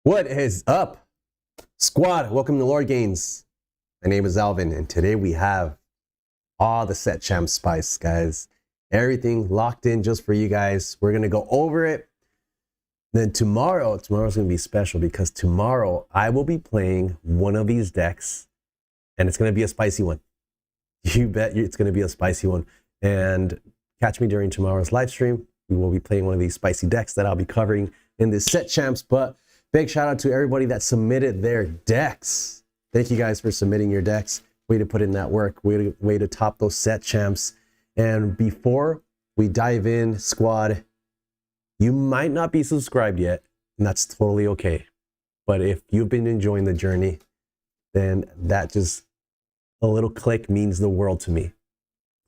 What is up, squad? Welcome to LoreGainz. My name is Alvin, and today we have all the set champ spice, guys. Everything locked in just for you guys. We're gonna go over it. Then tomorrow's gonna be special because tomorrow I will be playing one of these decks, and it's gonna be a spicy one. You bet it's gonna be a spicy one. And catch me during tomorrow's live stream. We will be playing one of these spicy decks that I'll be covering in this set champs. But big shout out to everybody that submitted their decks. Thank you guys for submitting your decks. Way to put in that work. Way to top those set champs. And before we dive in, squad, you might not be subscribed yet, and that's totally okay. But if you've been enjoying the journey, then that just a little click means the world to me.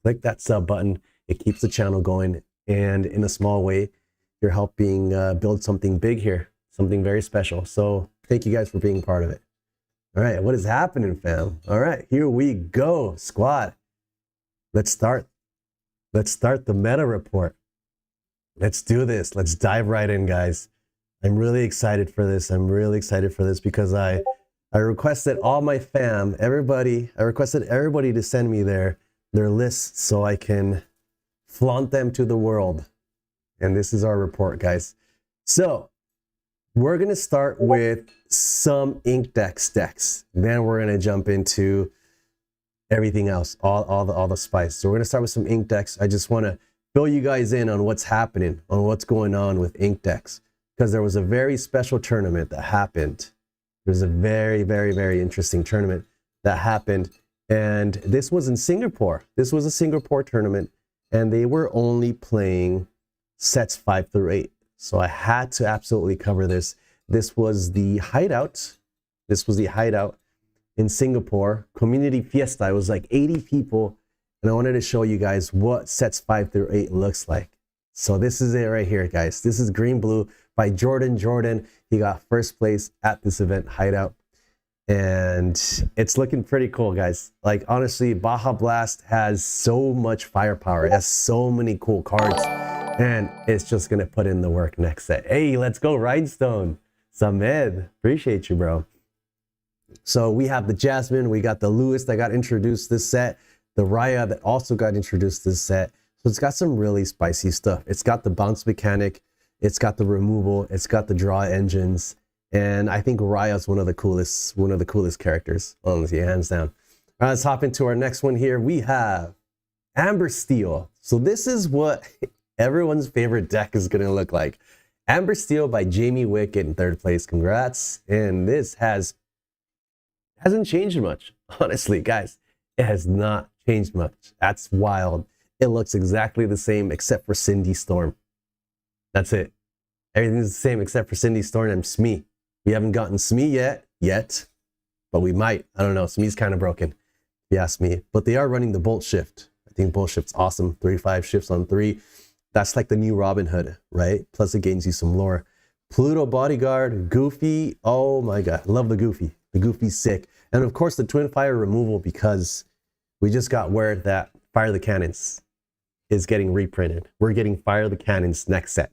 Click that sub button. It keeps the channel going. And in a small way, you're helping build something big here, something very special. So thank you guys for being part of it. All right, what is happening, fam? All right, here we go, squad. Let's start the meta report. Let's do this. Let's dive right in, guys. I'm really excited for this. I'm really excited for this because I requested all my fam, everybody, I requested everybody to send me their lists so I can flaunt them to the world. And this is our report, guys. So we're gonna start with some ink decks. Then we're gonna jump into everything else, all the spice. So we're gonna start with some ink decks. I just wanna fill you guys in on what's happening, on what's going on with ink decks, because there was a very special tournament that happened. There was a very, very, very interesting tournament that happened. And this was in Singapore. This was a Singapore tournament, and they were only playing sets 5 through 8. So I had to absolutely cover this. This was the hideout. This was the hideout in Singapore. Community fiesta. It was like 80 people. And I wanted to show you guys what sets 5 through 8 looks like. So this is it right here, guys. This is Green Blue by Jordan. He got first place at this event, hideout. And it's looking pretty cool, guys. Like, honestly, Baja Blast has so much firepower. It has so many cool cards. And it's just going to put in the work next set. Hey, let's go, Rhinestone. Samed, appreciate you, bro. So we have the Jasmine. We got the Lewis that got introduced this set. The Raya that also got introduced this set. So it's got some really spicy stuff. It's got the bounce mechanic. It's got the removal. It's got the draw engines. And I think Raya is one of the coolest characters. Honestly, hands down. All right, let's hop into our next one here. We have Amber Steel. So this is what everyone's favorite deck is going to look like. Amber Steel by Jamie Wick in third place. Congrats. And this hasn't changed much. Honestly, guys, it has not changed much. That's wild. It looks exactly the same except for Cindy Storm. That's it. Everything's the same except for Cindy Storm and Smee. We haven't gotten Smee yet, but we might. I don't know. Smee's kind of broken, if you ask me. But they are running the Bolt Shift. I think Bolt Shift's awesome. 3-5 shifts on 3. That's like the new Robin Hood, right? Plus it gains you some lore. Pluto Bodyguard, Goofy. Oh my God, love the Goofy. The Goofy's sick. And of course the Twin Fire removal, because we just got word that Fire the Cannons is getting reprinted. We're getting Fire the Cannons next set.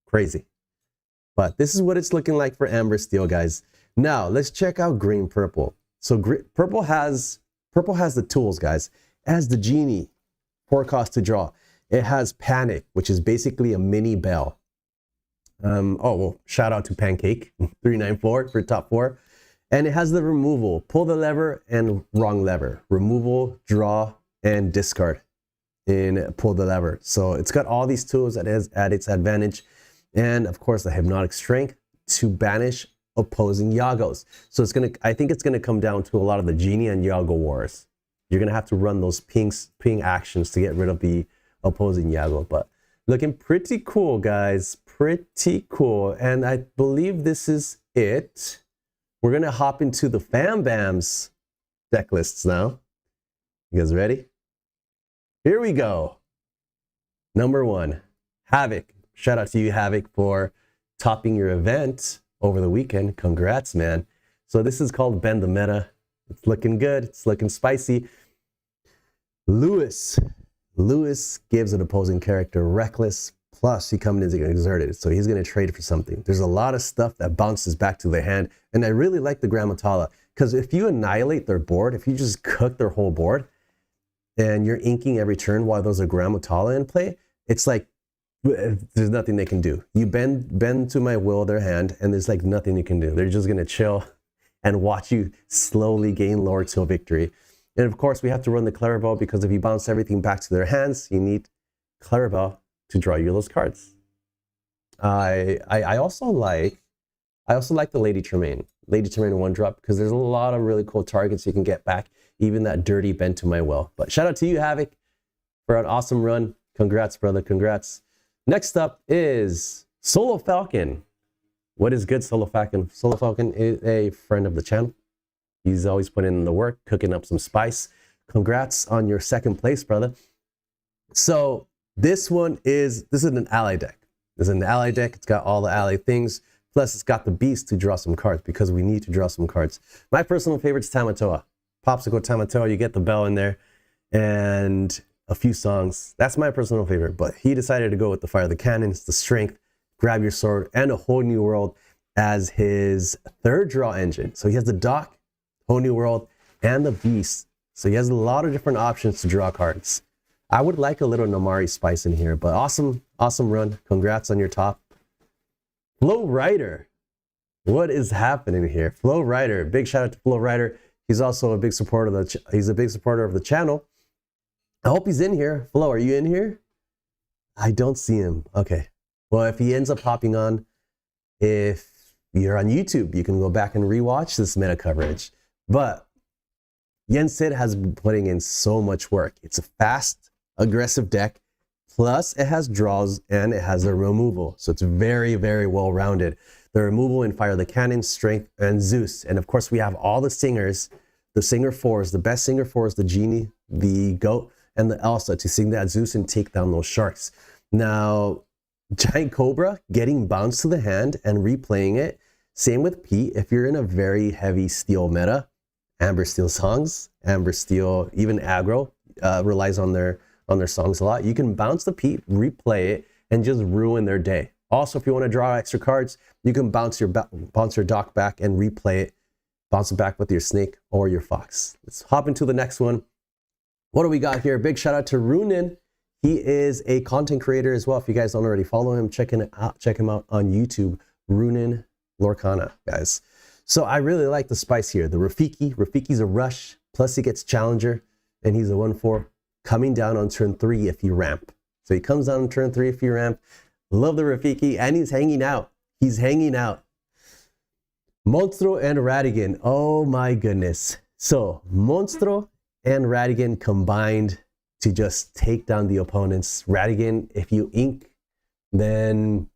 Crazy. But this is what it's looking like for Amber Steel, guys. Now let's check out Green Purple. So Purple has the tools, guys. It has the Genie, 4 cost to draw. It has Panic, which is basically a mini Bell. Oh, well, shout out to Pancake 394 for top 4. And it has the removal, pull the lever and wrong lever. Removal, draw, and discard in pull the lever. So it's got all these tools that is at its advantage. And of course the Hypnotic Strength to banish opposing Yagos. So I think it's gonna come down to a lot of the Genie and Yago wars. You're gonna have to run those ping actions to get rid of the opposing Yago. But looking pretty cool, guys. Pretty cool. And I believe this is it. We're gonna hop into the Fam Bams deck lists now. You guys ready? Here we go. Number 1, Havoc. Shout out to you, Havoc, for topping your event over the weekend. Congrats, man. So this is called Bend the Meta. It's looking good. It's looking spicy. Lewis gives an opposing character Reckless Plus, he comes in exerted, so he's going to trade for something. There's a lot of stuff that bounces back to the hand, and I really like the Grammatala, because if you annihilate their board, if you just cook their whole board, and you're inking every turn while there's a Grammatala in play, it's like there's nothing they can do. You bend to my will their hand, and there's like nothing you can do. They're just going to chill and watch you slowly gain lore till victory. And of course, we have to run the Clarabelle, because if you bounce everything back to their hands, you need Clarabelle to draw you those cards. I also like the Lady Tremaine 1-drop, because there's a lot of really cool targets you can get back, even that dirty bend to my will. But shout out to you, Havoc, for an awesome run. Congrats, brother, congrats. Next up is Solo Falcon. What is good, Solo Falcon? Solo Falcon is a friend of the channel. He's always putting in the work, cooking up some spice. Congrats on your second place, brother. So this is an ally deck. This is an ally deck. It's got all the ally things. Plus, it's got the beast to draw some cards, because we need to draw some cards. My personal favorite is Tamatoa. Popsicle Tamatoa. You get the bell in there and a few songs. That's my personal favorite. But he decided to go with the Fire the Cannons, the Strength, Grab Your Sword, and a Whole New World as his third draw engine. So he has the Dock, Whole New World, and the Beast. So he has a lot of different options to draw cards. I would like a little Namari spice in here, but awesome run. Congrats on your top. Flow Rider. What is happening here? Flow Rider. Big shout out to Flow Rider. He's also a big supporter of the channel. I hope he's in here. Flo, are you in here? I don't see him. Okay. Well, if he ends up hopping on, if you're on YouTube, you can go back and rewatch this meta coverage. But Yen Sid has been putting in so much work. It's a fast, aggressive deck. Plus, it has draws and it has the removal. So it's very, very well rounded. The removal in Fire the Cannon, Strength, and Zeus. And of course, we have all the singers, the singer 4s. The best singer 4 is the Genie, the Goat, and the Elsa to sing that Zeus and take down those sharks. Now, Giant Cobra getting bounced to the hand and replaying it. Same with Pete. If you're in a very heavy steel meta, Amber Steel songs, Amber Steel, even aggro relies on their songs a lot. You can bounce the Pete, replay it, and just ruin their day. Also, if you want to draw extra cards, you can bounce your Dock back and replay it. Bounce it back with your Snake or your Fox. Let's hop into the next one. What do we got here? Big shout out to Runin. He is a content creator as well. If you guys don't already follow him, check him out on YouTube. Runin Lorcana, guys. So I really like the spice here. The Rafiki. Rafiki's a rush. Plus he gets Challenger. And he's a 1/4 coming down on turn 3 if you ramp. So he comes down on turn 3 if you ramp. Love the Rafiki. And he's hanging out. He's hanging out. Monstro and Radigan. Oh my goodness. So Monstro and Radigan combined to just take down the opponents. Radigan, if you ink, then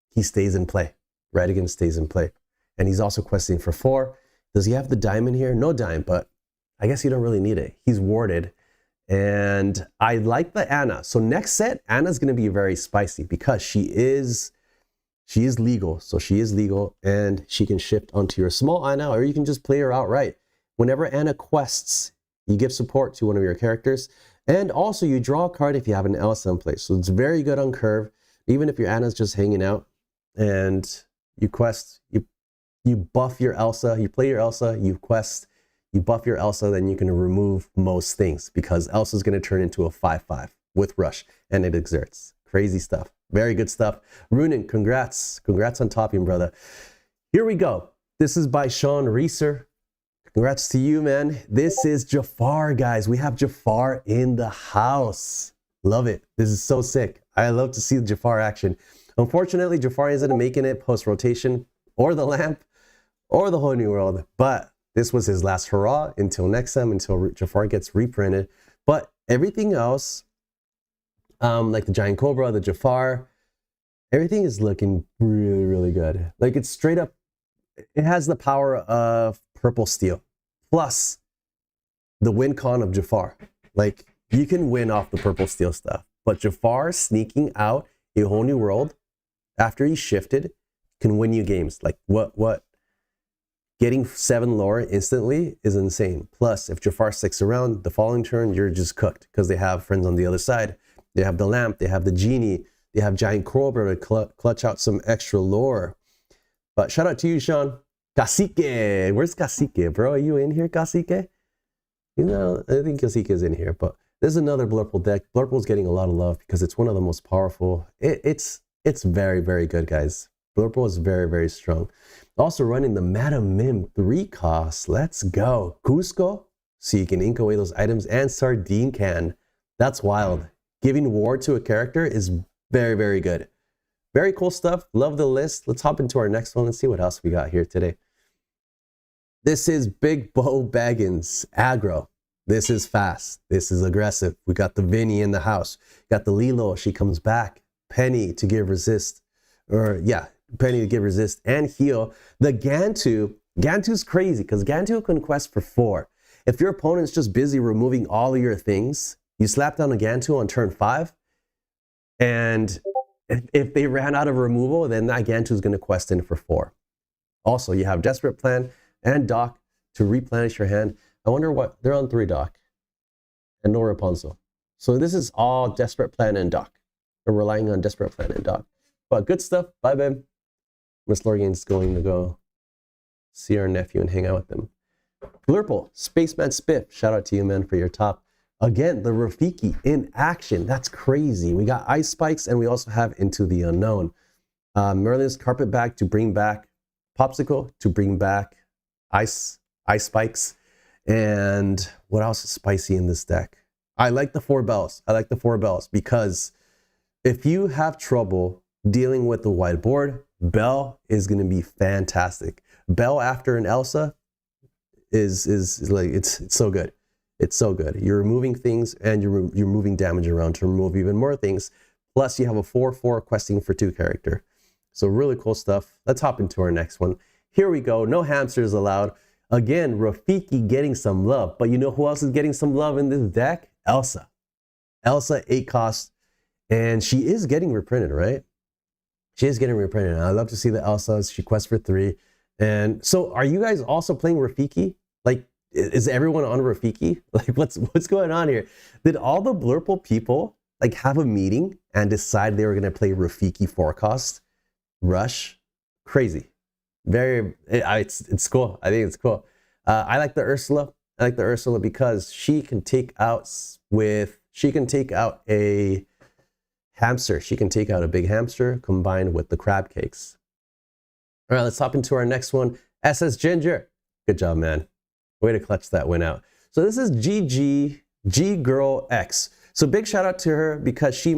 he stays in play. Radigan stays in play. And he's also questing for 4. Does he have the diamond here? No dime, but I guess you don't really need it. He's warded. And I like the Anna. So next set, Anna's going to be very spicy because she is legal. So she is legal and she can shift onto your small Anna, or you can just play her outright. Whenever Anna quests, you give support to one of your characters. And also you draw a card if you have an Elsa in place. So it's very good on curve. Even if your Anna's just hanging out and you quest, you buff your Elsa, you play your Elsa, you quest, you buff your Elsa, then you can remove most things because Elsa's going to turn into a 5/5 with rush and it exerts. Crazy stuff. Very good stuff. Runin, congrats. Congrats on topping, brother. Here we go. This is by Sean Reeser. Congrats to you, man. This is Jafar, guys. We have Jafar in the house. Love it. This is so sick. I love to see the Jafar action. Unfortunately, Jafar isn't making it post-rotation or the lamp or the Whole New World, but this was his last hurrah until next time, until Jafar gets reprinted. But everything else, like the Giant Cobra, the Jafar, everything is looking really, really good. Like it's straight up, it has the power of purple steel, plus the win con of Jafar. Like you can win off the purple steel stuff, but Jafar sneaking out a Whole New World after he shifted can win you games. Like what? Getting 7 lore instantly is insane. Plus, if Jafar sticks around, the following turn, you're just cooked because they have friends on the other side. They have the lamp, they have the genie, You have Giant Cobra to clutch out some extra lore. But shout out to you, Sean. Cacique. Where's Cacique, bro? Are you in here, Cacique? You know, I think Cacique is in here. But this is another Blurple deck. Blurple's getting a lot of love because it's one of the most powerful. It's very, very good, guys. Blurple is very, very strong. Also running the Madam Mim 3 cost. Let's go. Cusco, so you can ink away those items, and Sardine Can. That's wild. Giving ward to a character is very, very good. Very cool stuff. Love the list. Let's hop into our next one and see what else we got here today. This is Big Bo Baggins aggro. This is fast. This is aggressive. We got the Vinny in the house. Got the Lilo. She comes back. Penny to give resist. Or yeah, Penny to give resist and heal. The Gantu. Gantu's crazy because Gantu can quest for 4. If your opponent's just busy removing all of your things, you slap down a Gantu on turn 5. And if they ran out of removal, then that Gantu is going to quest in for 4. Also, you have Desperate Plan and Doc to replenish your hand. I wonder what, they're on 3 Doc and no Rapunzel. So this is all Desperate Plan and Doc. We're relying on Desperate Plan and Doc. But good stuff. Bye, babe. Miss LoreGainz is going to go see our nephew and hang out with them. Blurple, Spaceman Spiff. Shout out to you, man, for your top. Again, the Rafiki in action. That's crazy. We got Ice Spikes, and we also have Into the Unknown. Merlin's Carpetbag to bring back Popsicle, to bring back Ice Spikes. And what else is spicy in this deck? I like the 4 bells. I like the 4 bells because if you have trouble dealing with the white board, Bell is going to be fantastic. Bell after an Elsa is like, it's so good. It's so good. You're removing things and you're moving damage around to remove even more things. Plus you have a 4/4 questing for 2 character. So really cool stuff. Let's hop into our next one. Here we go. No hamsters allowed. Again, Rafiki getting some love. But you know who else is getting some love in this deck? Elsa. Elsa 8 cost. And she is getting reprinted, right? She is getting reprinted. I love to see the Elsas. She quests for 3. And so are you guys also playing Rafiki? Like, is everyone on Rafiki? Like, what's going on here? Did all the Blurple people like have a meeting and decide they were going to play Rafiki 4 cost? Rush? Crazy. Very, it's cool. I think it's cool. I like the Ursula. I like the Ursula because she can take out a hamster. She can take out a big hamster combined with the crab cakes. All right, let's hop into our next one. SS Ginger. Good job, man. Way to clutch that win out. So this is G Girl X. So big shout out to her because she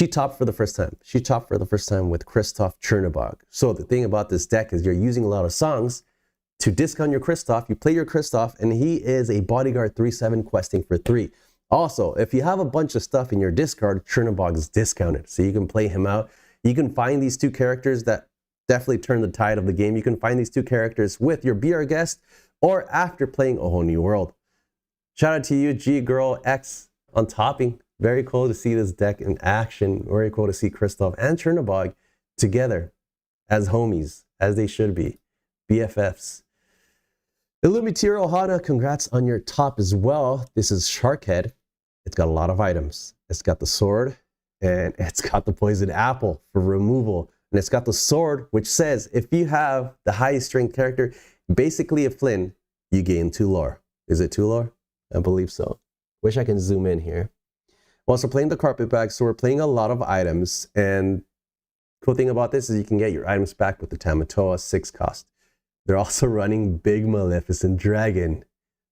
topped for the first time. She topped for the first time with Christoph Chernobog. So the thing about this deck is you're using a lot of songs to discount your Christoph. You play your Christoph and he is a bodyguard 3/7 questing for 3. Also, if you have a bunch of stuff in your discard, Chernobog is discounted. So you can play him out. You can find these 2 characters that definitely turn the tide of the game. You can find these 2 characters with your Be Our Guest or after playing A Whole New World. Shout out to you, G Girl X on topping. Very cool to see this deck in action. Very cool to see Christoph and Chernobog together as homies, as they should be. BFFs. Illumitiro Ohana, congrats on your top as well. This is Sharkhead. It's got a lot of items. It's got the sword and it's got the poison apple for removal. And it's got the sword, which says if you have the highest strength character, basically a Flynn, you gain 2 lore. Is it 2 lore? I believe so. Wish I can zoom in here. We're also playing the Carpetbag, so we're playing a lot of items. And cool thing about this is you can get your items back with the Tamatoa 6 cost. They're also running Big Maleficent Dragon.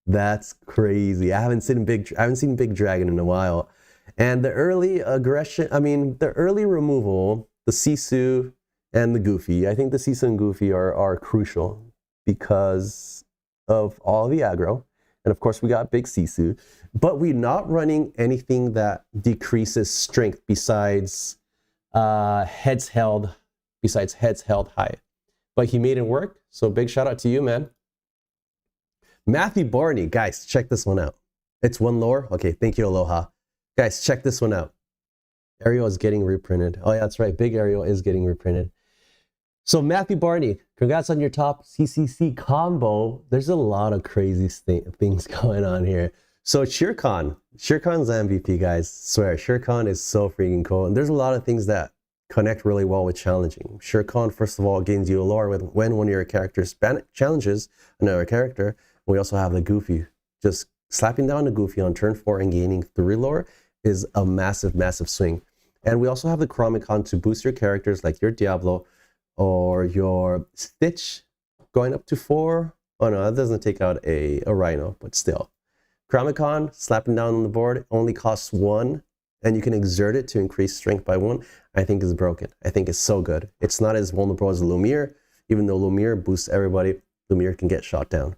That's crazy. I haven't seen Big Dragon in a while. And the early aggression, the early removal, the Sisu and the Goofy. I think the Sisu and Goofy are crucial because of all the aggro. And of course we got Big Sisu, but we're not running anything that decreases strength besides heads held high. But he made it work, so big shout out to you, man. Matthew Barney, guys, check this one out. It's 1 lore. Okay, thank you, Aloha. Guys, check this one out. Ariel is getting reprinted. Oh yeah, that's right. Big Ariel is getting reprinted. So Matthew Barney, congrats on your top CCC combo. There's a lot of crazy things going on here. So Shirkan, Shirkan's MVP, guys. Swear, Shirkan is so freaking cool. And there's a lot of things that connect really well with challenging. Shirkan, first of all, gains you a lore when one of your characters challenges another character. We also have the Goofy. Just slapping down the Goofy on turn 4 and gaining 3 lore is a massive, massive swing. And we also have the Chromicon to boost your characters like your Diablo or your Stitch going up to 4. Oh no, that doesn't take out a Rhino, but still. Chromicon, slapping down on the board, only costs 1, and you can exert it to increase strength by 1. I think is broken. I think it's so good. It's not as vulnerable as Lumiere, even though Lumiere boosts everybody. Lumiere can get shot down.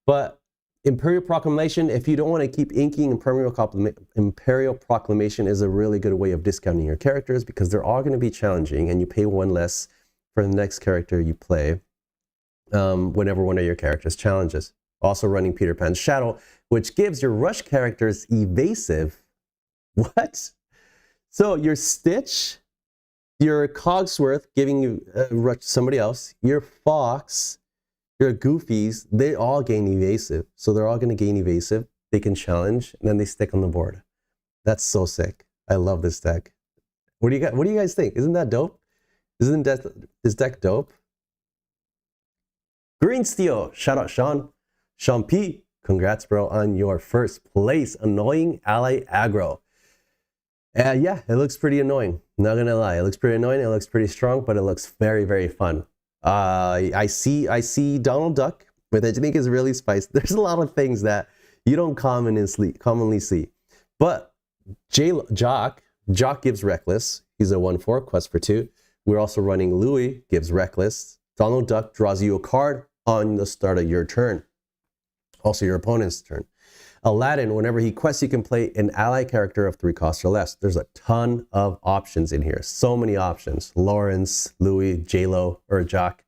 But Imperial Proclamation, if you don't want to keep inking, Imperial Proclamation is a really good way of discounting your characters because they're all going to be challenging, and you pay 1 less for the next character you play whenever one of your characters challenges. Also running Peter Pan's Shadow, which gives your rush characters evasive. What? So your Stitch, your Cogsworth giving you rush to somebody else, your Fox, your Goofies, they all gain evasive. So they're all going to gain evasive. They can challenge, and then they stick on the board. That's so sick. I love this deck. What do you guys think? Isn't that dope? Isn't this deck dope? Green Steel, shout out Sean. Sean P, congrats bro on your first place. Annoying ally aggro. Yeah, it looks pretty annoying. Not gonna lie, it looks pretty annoying. It looks pretty strong, but it looks very, very fun. I see Donald Duck, which I think is really spiced. There's a lot of things that you don't commonly see. But Jock gives Reckless. He's a 1/4 quest for 2. We're also running Louis, gives Reckless. Donald Duck draws you a card on the start of your turn. Also your opponent's turn. Aladdin, whenever he quests, you can play an ally character of 3 costs or less. There's a ton of options in here. So many options. Lawrence, Louis, J-Lo, or Jock.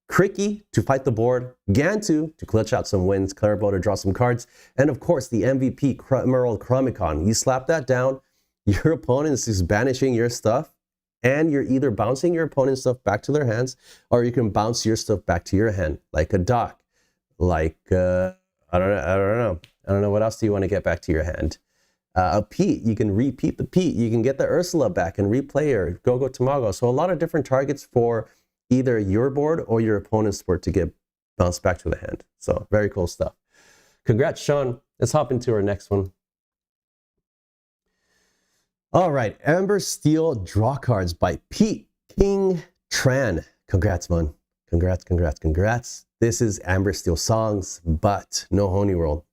Cricky to fight the board. Gantu to clutch out some wins. Clarabo to draw some cards. And of course, the MVP, Merle Chromicon. You slap that down, your opponent is banishing your stuff, and you're either bouncing your opponent's stuff back to their hands, or you can bounce your stuff back to your hand, like a Doc, like, I don't know. What else do you want to get back to your hand? A Pete, you can repeat the Pete. You can get the Ursula back and replay her, Go Tamago. So a lot of different targets for either your board or your opponent's board to get bounced back to the hand. So very cool stuff. Congrats, Sean. Let's hop into our next one. All right, Amber Steel Draw Cards by Pete King Tran. Congrats, man. Congrats. This is Amber Steel Songs, but no Honey World.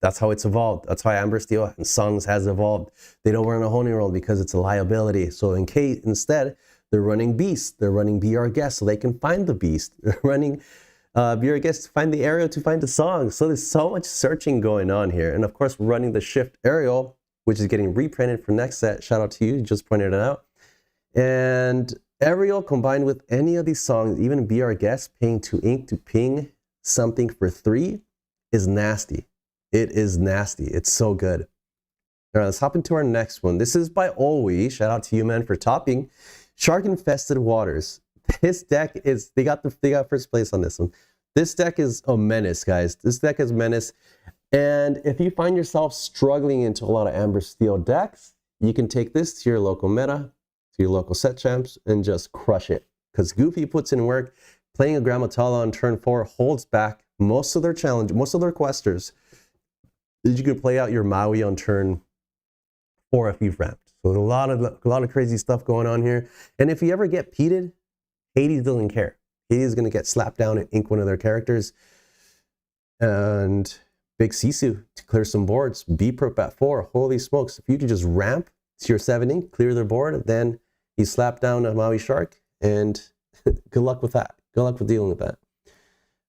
That's how it's evolved. That's how Amber Steel and Songs has evolved. They don't run a Honey World because it's a liability. So instead, they're running Beast. They're running Be Our Guest so they can find the Beast. They're running Be Our Guest to find the Aerial to find the song. So there's so much searching going on here. And of course, we're running the Shift Aerial, which is getting reprinted for next set. Shout out to you, just pointed it out. And Aerial combined with any of these songs, even Be Our Guest, paying 2 ink to ping something for 3 is nasty. It is nasty. It's so good. All right, let's hop into our next one. This is by Olwe. Shout out to you, man, for topping. Shark Infested Waters. This deck is, they got first place on this one. This deck is a menace, guys. This deck is menace. And if you find yourself struggling into a lot of Amber Steel decks, you can take this to your local meta, to your local set champs, and just crush it. Because Goofy puts in work. Playing a Grammatala on turn 4 holds back most of their questers. You can play out your Maui on turn 4 if you've ramped. So there's a lot of crazy stuff going on here. And if you ever get peated, Hades doesn't care. Hades is going to get slapped down and ink one of their characters. And Big Sisu to clear some boards. B-Perp at 4. Holy smokes. If you could just ramp to your 7 ink, clear their board, then you slap down a Maui Shark, and good luck with that. Good luck with dealing with that.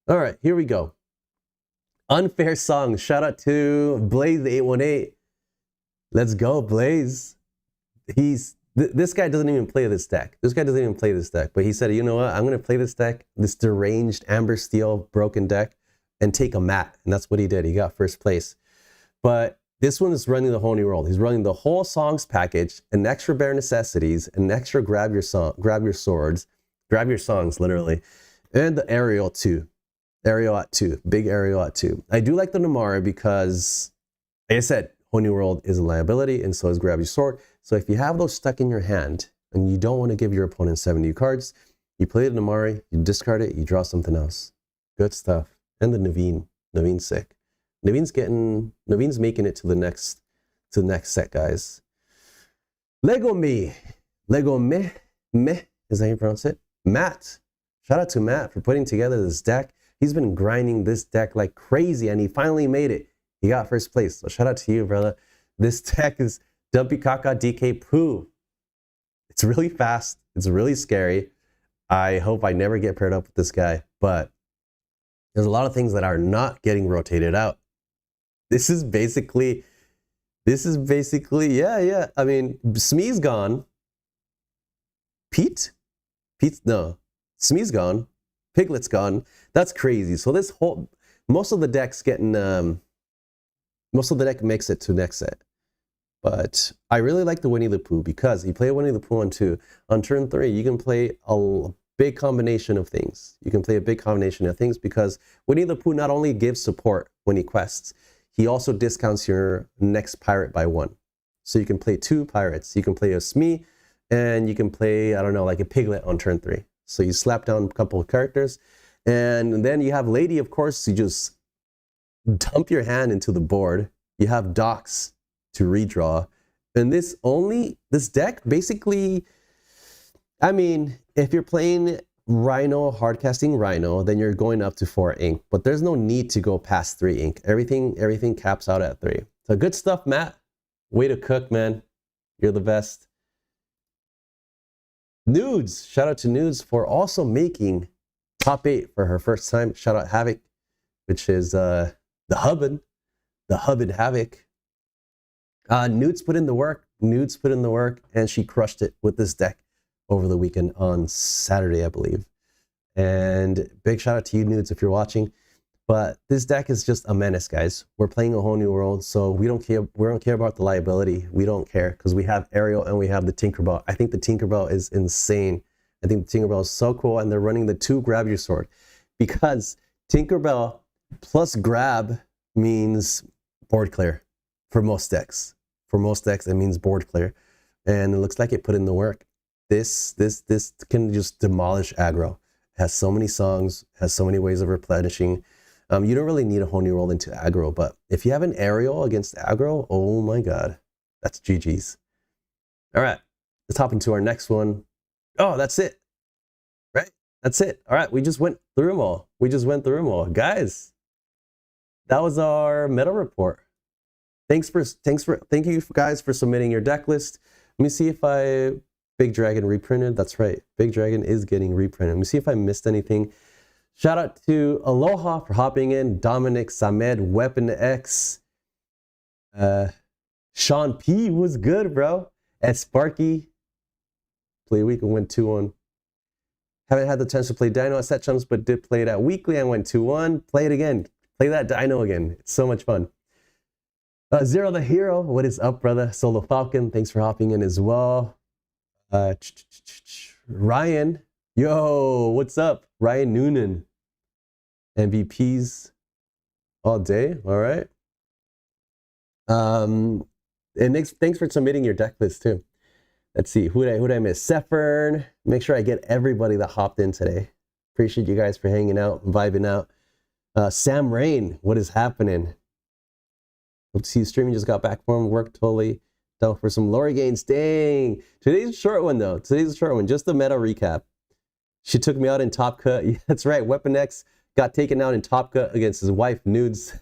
All right, here we go. Unfair Songs. Shout out to Blaze818. Let's go, Blaze. This guy doesn't even play this deck. But he said, you know what? I'm going to play this deck, this deranged Amber Steel broken deck, and take a mat. And that's what he did. He got first place. But this one is running the Honey World. He's running the whole songs package, an extra bare necessities, an extra grab your swords, grab your songs, literally, and the Aerial too. Aerial at 2, big Aerial at 2. I do like the Namara because Like I said, Whole New World is a liability, and so is Grab Your Sword. So if you have those stuck in your hand and you don't want to give your opponent 70 cards, you play the Namari, you discard it, you draw something else. Good stuff. And the Naveen's sick. Naveen's making it to the next set, guys. Lego me is that how you pronounce it? Matt. Shout out to Matt for putting together this deck. He's been grinding this deck like crazy, and he finally made it. He got first place. So shout out to you, brother. This deck is Dumpy Kaka DK Poo. It's really fast. It's really scary. I hope I never get paired up with this guy, but there's a lot of things that are not getting rotated out. This is basically, yeah. I mean, Smee's gone. Pete's no. Smee's gone. Piglet's gone. That's crazy. So this whole, most of the deck's getting, most of the deck makes it to next set. But I really like the Winnie the Pooh because you play a Winnie the Pooh on 2. On turn 3, you can play a big combination of things. You can play a big combination of things because Winnie the Pooh not only gives support when he quests, he also discounts your next pirate by 1. So you can play 2 pirates. You can play a Smee, and you can play, I don't know, like a Piglet on turn 3. So you slap down a couple of characters, and then you have Lady, of course. You just dump your hand into the board. You have Docks to redraw, and this deck basically, I mean, if you're playing Rhino, hardcasting Rhino, then you're going up to 4 ink, but there's no need to go past 3 ink. Everything caps out at 3. So good stuff, Matt. Way to cook, man. You're the best. Nudes, shout out to Nudes for also making top 8 for her first time. Shout out Havoc, which is the Hubbin Havoc. Nudes put in the work. And she crushed it with this deck over the weekend on Saturday, I believe. And big shout out to you, Nudes, if you're watching. But this deck is just a menace, guys. We're playing a Whole New World, so we don't care about the liability. We don't care because we have Ariel and we have the Tinkerbell. I think the Tinkerbell is insane. I think the Tinkerbell is so cool, and they're running the 2 Grab Your Sword because Tinkerbell plus Grab means board clear for most decks. For most decks, it means board clear, and it looks like it put in the work. This can just demolish aggro. It has so many songs, has so many ways of replenishing. You don't really need a Whole New World into aggro, but if you have an Ariel against aggro, oh my god, that's GG's. All right, let's hop into our next one. Oh, that's it, right? That's it. All right, we just went through them all. Guys. That was our meta report. Thank you guys for submitting your deck list. Let me see if Big Dragon reprinted. That's right, Big Dragon is getting reprinted. Let me see if I missed anything. Shout out to Aloha for hopping in, Dominic, Samed, Weapon X, Sean P was good, bro. And Sparky, play week and went 2-1. Haven't had the chance to play Dino at set chumps, but did play it at weekly and went 2-1. Play it again. Play that Dino again. It's so much fun. Zero the Hero, what is up, brother? Solo Falcon, thanks for hopping in as well. Ryan, yo, what's up? Ryan Noonan. MVPs all day, all right. And thanks for submitting your deck list too. Let's see, who'd I miss? Sephern, make sure I get everybody that hopped in today. Appreciate you guys for hanging out, vibing out. Sam Rain, what is happening? Hope to see you streaming, just got back from work, totally down for some LoreGainz. Dang, today's a short one though. Just the meta recap. She took me out in Top Cut. Yeah, that's right, Weapon X got taken out in Top Cut against his wife, Nudes.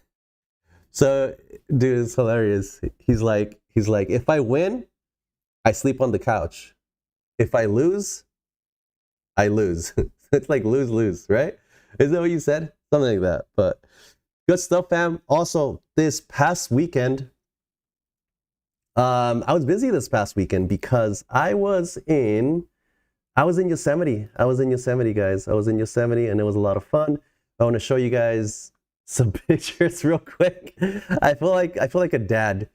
So, dude, it's hilarious. He's like, if I win, I sleep on the couch. If I lose, I lose. It's like lose, right? Isn't that what you said? Something like that. But good stuff, fam. Also, this past weekend, I was busy this past weekend because I was in Yosemite. Guys. I was in Yosemite, and it was a lot of fun. I want to show you guys some pictures real quick. I feel like a dad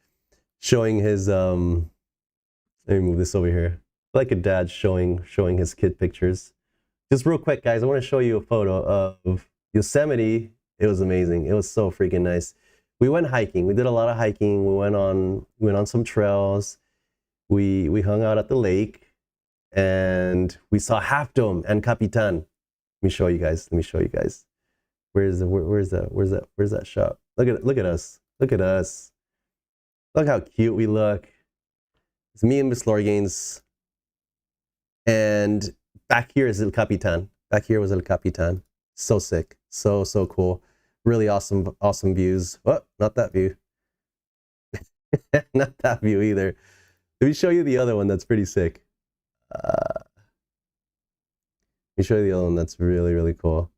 showing his let me move this over here. I feel like a dad showing his kid pictures. Just real quick, guys, I want to show you a photo of Yosemite. It was amazing. It was so freaking nice. we went hiking. We did a lot of hiking. We went on some trails. We hung out at the lake, and we saw Half Dome and Capitan. Let me show you guys. Where's that shot? Look at us. Look at us. Look how cute we look. It's me and Miss LoreGainz. And back here is El Capitan. Back here was El Capitan. So sick. So cool. Really awesome views. Oh, not that view. Not that view either. Let me show you the other one that's pretty sick. Let me show you the other one that's really cool.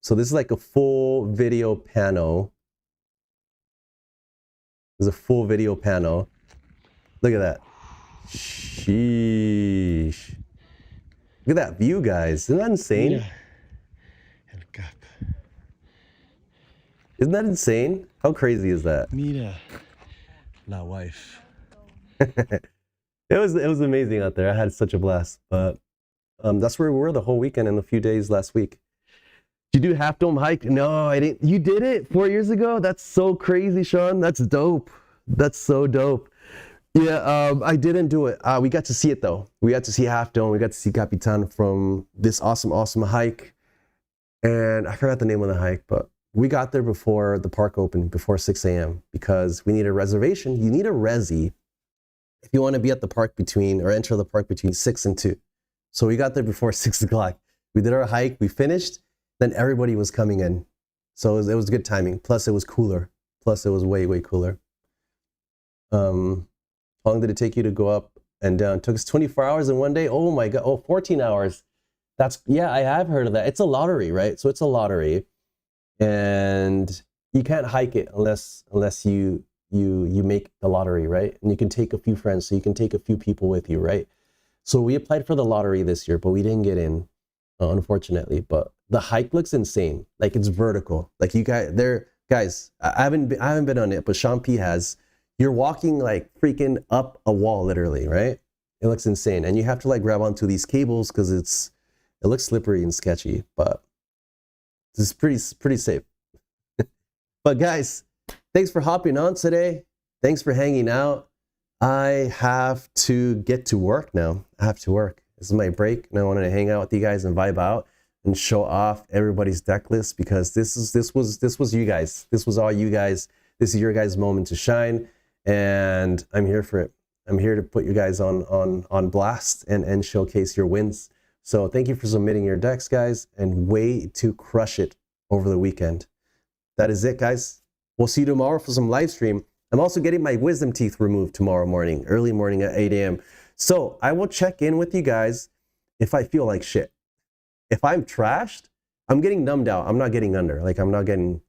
So this is like a full video panel. There's a full video panel. Look at that. Sheesh. Look at that view, guys. Isn't that insane? Yeah. Isn't that insane? How crazy is that? Mira, la wife. It was amazing out there. I had such a blast. But that's where we were the whole weekend and a few days last week. Did you do Half Dome hike? No, I didn't. You did it 4 years ago? That's so crazy, Sean. That's dope. That's so dope. Yeah, I didn't do it. We got to see it though. We got to see Half Dome. We got to see Capitan from this awesome hike. And I forgot the name of the hike, but we got there before the park opened, before 6 a.m. because we need a reservation. You need a resi if you want to be at the park or enter the park between 6 and 2. So we got there before 6 o'clock. We did our hike, we finished, then everybody was coming in. So it was good timing. Plus it was cooler. Plus it was way cooler. How long did it take you to go up and down? It took us 24 hours in one day. Oh my God. Oh, 14 hours. Yeah, I have heard of that. It's a lottery, right? So it's a lottery. And you can't hike it unless you make the lottery, right? And you can take a few friends, so you can take a few people with you, right? So we applied for the lottery this year, but we didn't get in, unfortunately. But the hike looks insane. Like it's vertical. Like you guys, I haven't been on it, but Sean P has. You're walking like freaking up a wall, literally, right? It looks insane, and you have to like grab onto these cables because it looks slippery and sketchy, but this is pretty safe. But guys, thanks for hopping on today. Thanks for hanging out. I have to get to work now. I have to work. This is my break, and I wanted to hang out with you guys and vibe out and show off everybody's deck list because this was you guys. This was all you guys. This is your guys' moment to shine, and I'm here for it. I'm here to put you guys on blast and showcase your wins. So thank you for submitting your decks, guys, and way to crush it over the weekend. That is it, guys. We'll see you tomorrow for some live stream. I'm also getting my wisdom teeth removed tomorrow morning, early morning at 8 a.m. So I will check in with you guys if I feel like shit. If I'm trashed, I'm getting numbed out. I'm not getting under. Like I'm not getting,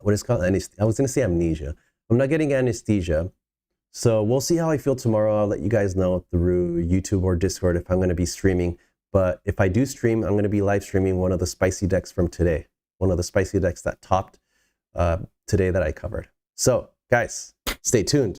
what is it called? I was going to say amnesia. I'm not getting anesthesia. So we'll see how I feel tomorrow. I'll let you guys know through YouTube or Discord if I'm going to be streaming. But if I do stream, I'm going to be live streaming one of the spicy decks from today. One of the spicy decks that topped today that I covered. So guys, stay tuned.